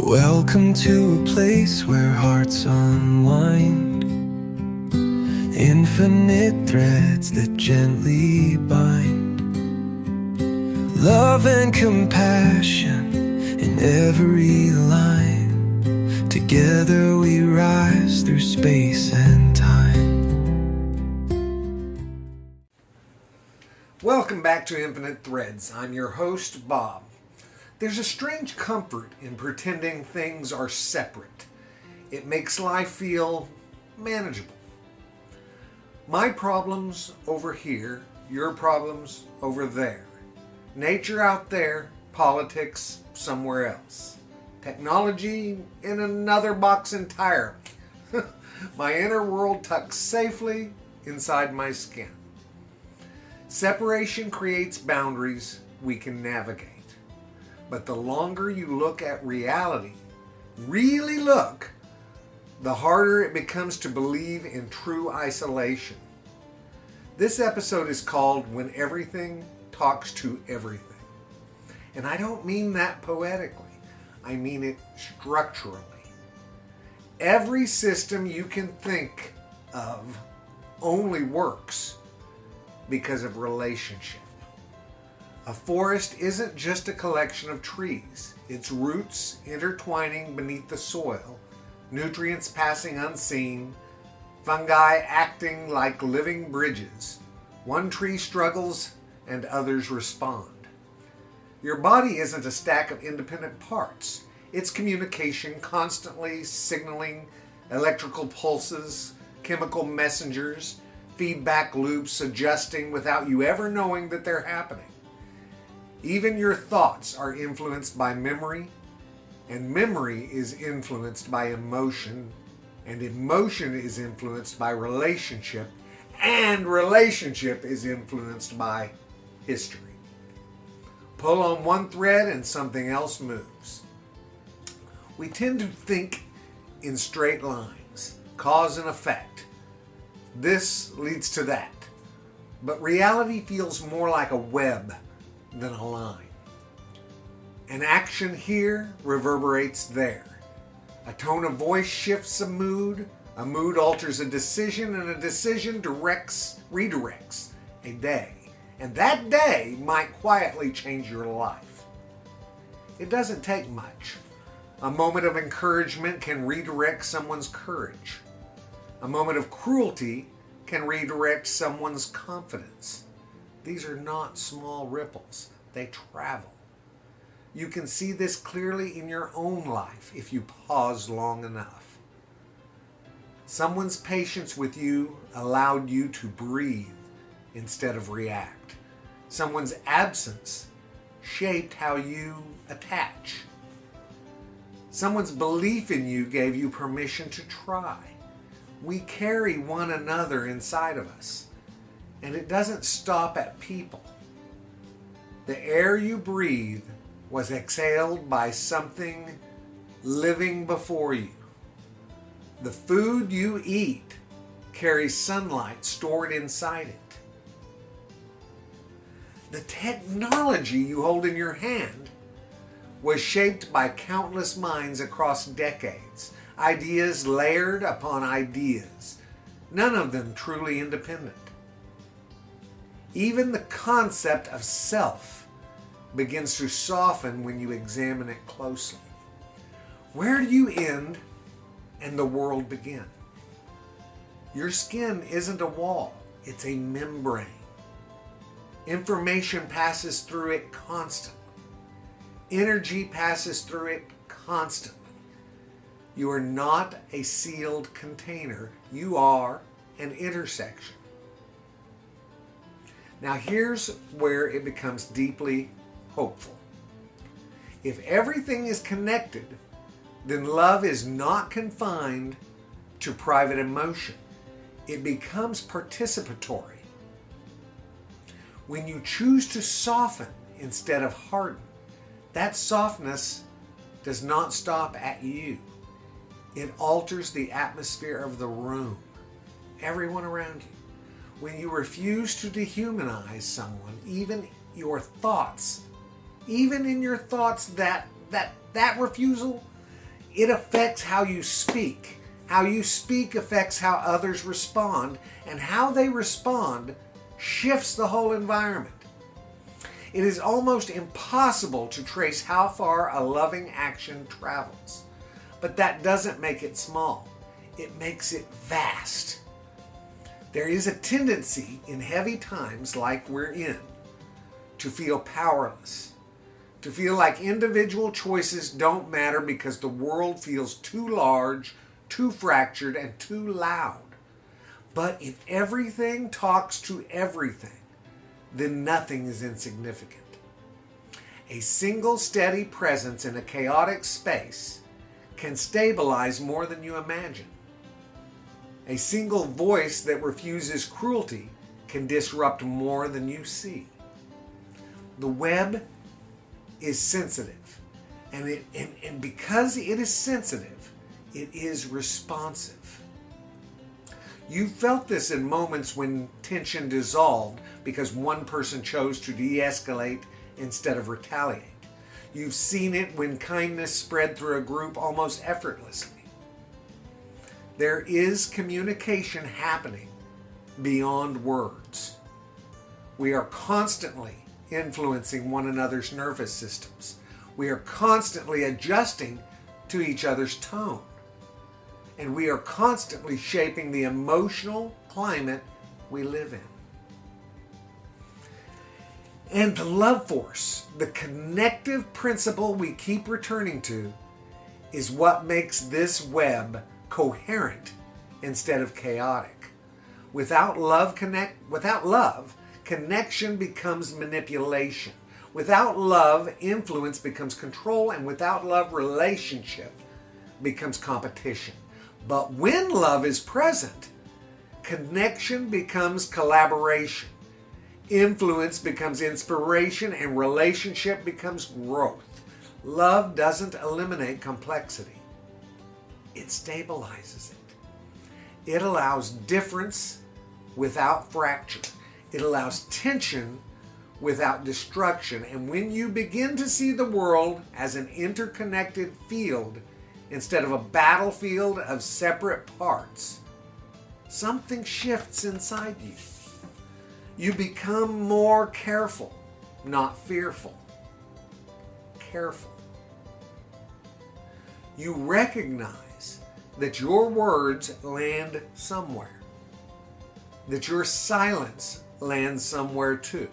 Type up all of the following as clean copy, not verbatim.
Welcome to a place where hearts unwind, infinite threads that gently bind, love and compassion in every line. Together we rise through space and time. Welcome back to Infinite Threads. I'm your host, Bob. There's a strange comfort in pretending things are separate. It makes life feel manageable. My problems over here, your problems over there. Nature out there, politics somewhere else. Technology in another box entirely. My inner world tucked safely inside my skin. Separation creates boundaries we can navigate. But the longer you look at reality, really look, the harder it becomes to believe in true isolation. This episode is called When Everything Talks to Everything. And I don't mean that poetically. I mean it structurally. Every system you can think of only works because of relationship. A forest isn't just a collection of trees. Its roots intertwining beneath the soil, nutrients passing unseen, fungi acting like living bridges. One tree struggles and others respond. Your body isn't a stack of independent parts. It's communication, constantly signaling electrical pulses, chemical messengers, feedback loops adjusting without you ever knowing that they're happening. Even your thoughts are influenced by memory, and memory is influenced by emotion, and emotion is influenced by relationship, and relationship is influenced by history. Pull on one thread and something else moves. We tend to think in straight lines, cause and effect. This leads to that. But reality feels more like a web than a line. An action here reverberates there. A tone of voice shifts a mood alters a decision, and a decision redirects a day. And that day might quietly change your life. It doesn't take much. A moment of encouragement can redirect someone's courage. A moment of cruelty can redirect someone's confidence. These are not small ripples. They travel. You can see this clearly in your own life if you pause long enough. Someone's patience with you allowed you to breathe instead of react. Someone's absence shaped how you attach. Someone's belief in you gave you permission to try. We carry one another inside of us. And it doesn't stop at people. The air you breathe was exhaled by something living before you. The food you eat carries sunlight stored inside it. The technology you hold in your hand was shaped by countless minds across decades. Ideas layered upon ideas, none of them truly independent. Even the concept of self begins to soften when you examine it closely. Where do you end and the world begin? Your skin isn't a wall, it's a membrane. Information passes through it constantly. Energy passes through it constantly. You are not a sealed container, you are an intersection. Now here's where it becomes deeply hopeful. If everything is connected, then love is not confined to private emotion. It becomes participatory. When you choose to soften instead of harden, that softness does not stop at you. It alters the atmosphere of the room, everyone around you. When you refuse to dehumanize someone, even your thoughts, even in your thoughts, that refusal It affects how you speak. How you speak affects how others respond, and how they respond shifts the whole environment. It is almost impossible to trace how far a loving action travels. But that doesn't make it small. It makes it vast. There is a tendency in heavy times like we're in to feel powerless, to feel like individual choices don't matter because the world feels too large, too fractured, and too loud. But if everything talks to everything, then nothing is insignificant. A single steady presence in a chaotic space can stabilize more than you imagine. A single voice that refuses cruelty can disrupt more than you see. The web is sensitive, and because it is sensitive, it is responsive. You felt this in moments when tension dissolved because one person chose to de-escalate instead of retaliate. You've seen it when kindness spread through a group almost effortlessly. There is communication happening beyond words. We are constantly influencing one another's nervous systems. We are constantly adjusting to each other's tone. And we are constantly shaping the emotional climate we live in. And the love force, the connective principle we keep returning to, is what makes this web coherent instead of chaotic. Without love, connection becomes manipulation. Without love, influence becomes control, and without love, relationship becomes competition. But when love is present, connection becomes collaboration. Influence becomes inspiration, and relationship becomes growth. Love doesn't eliminate complexity. It stabilizes it. It allows difference without fracture. It allows tension without destruction. And when you begin to see the world as an interconnected field instead of a battlefield of separate parts, something shifts inside you. You become more careful, not fearful. Careful. You recognize that your words land somewhere, that your silence lands somewhere too,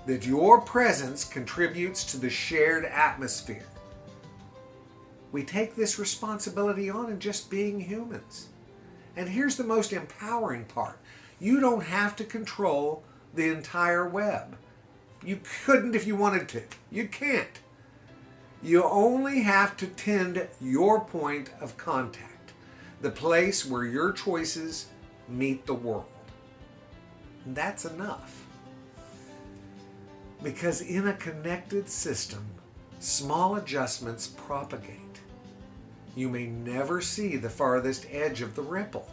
that your presence contributes to the shared atmosphere. We take this responsibility on in just being humans. And here's the most empowering part. You don't have to control the entire web. You couldn't if you wanted to. You can't. You only have to tend your point of contact, the place where your choices meet the world. And that's enough. Because in a connected system, small adjustments propagate. You may never see the farthest edge of the ripple.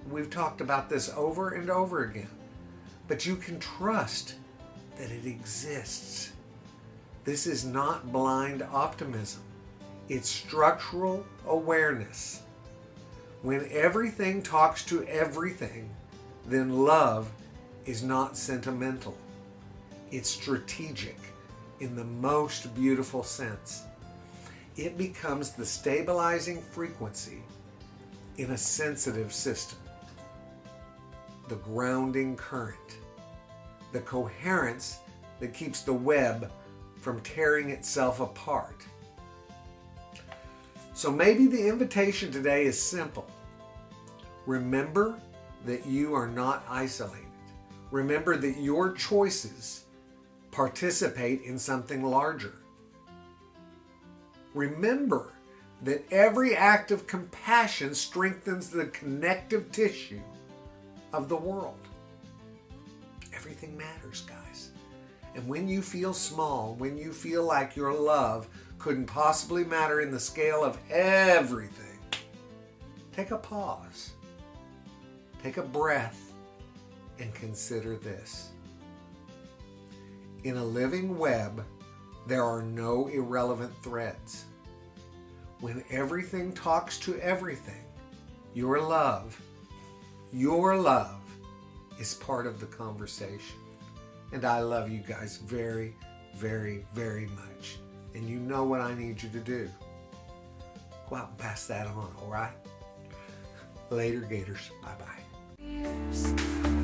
We've talked about this over and over again. But you can trust that it exists. This is not blind optimism. It's structural awareness. When everything talks to everything, then love is not sentimental. It's strategic in the most beautiful sense. It becomes the stabilizing frequency in a sensitive system. The grounding current. The coherence that keeps the web from tearing itself apart. So maybe the invitation today is simple. Remember that you are not isolated. Remember that your choices participate in something larger. Remember that every act of compassion strengthens the connective tissue of the world. Everything matters, guys. And when you feel small, when you feel like your love couldn't possibly matter in the scale of everything, take a pause, take a breath, and consider this. In a living web, there are no irrelevant threads. when everything talks to everything, your love is part of the conversation. And I love you guys very, very, very much. And you know what I need you to do. Go out and pass that on, all right? Later, Gators. Bye-bye.